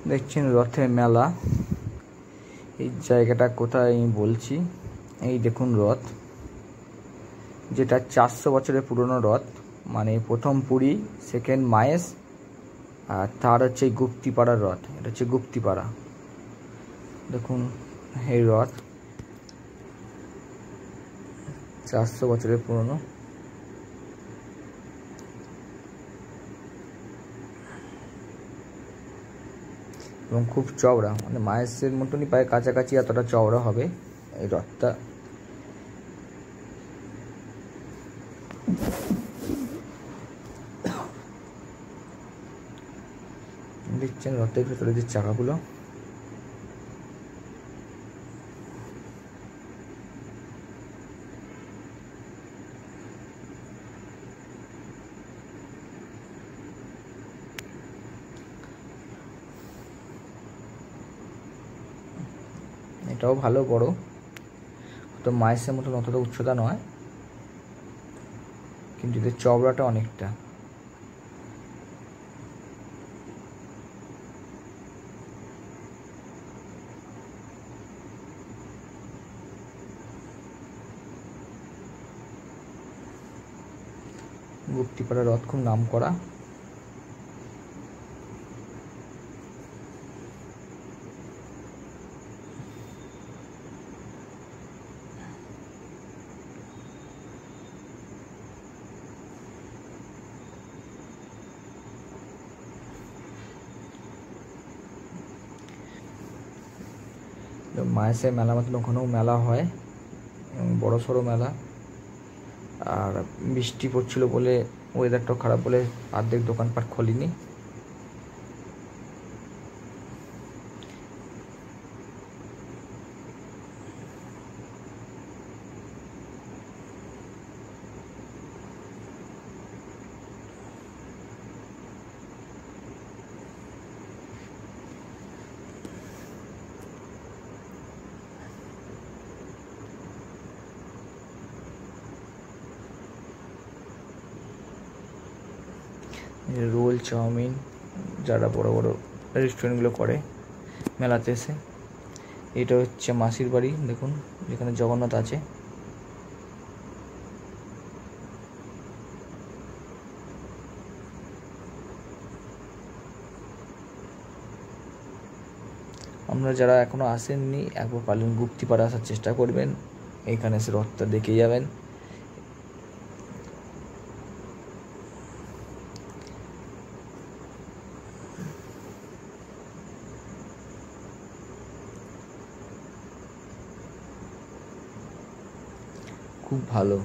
দেখছেন রথের মেলা। এই জায়গাটা কোথায় আমি বলছি, এই দেখুন রথ, যেটা 400 বছরের পুরনো রথ। মানে প্রথম পুরী, সেকেন্ড মায়েস, আর থার্ড হচ্ছে গুপ্তিপাড়ার রথ। এটা হচ্ছে গুপ্তিপাড়া। দেখুন এই রথ 400 বছরের পুরনো। এবং খুব চওড়া, মানে মায়েসের মতনই প্রায় কাছাকাছি এতটা চওড়া হবে এই রথটা। দেখছেন রথের ভেতরে যে চাকাগুলো, এটাও ভালো বড়, তো মায়েসের মতন অতটা উচ্চতা নয়, কিন্তু এদের চওড়াটা অনেকটা। গুপ্তিপাড়া রথ খুব নাম করা। মায়েসের মেলা মতন ওখানেও মেলা হয়, বড় সড়ো মেলা। আর বৃষ্টি পড়ছিল বলে, ওয়েদারটাও খারাপ বলে অর্ধেক দোকানপাট খোলেনি। রোল, চাউমিন যারা বড় বড় রেস্টুরেন্টগুলো করে মেলাতে এসে। এটা হচ্ছে মাসির বাড়ি, দেখুন যেখানে জগন্নাথ আছে। আমরা যারা এখনো আসেননি, একবার পারলেন গুপ্তিপাড়া আসার চেষ্টা করবেন, এইখানে এসে রথটা দেখে যাবেন। খুব ভালো।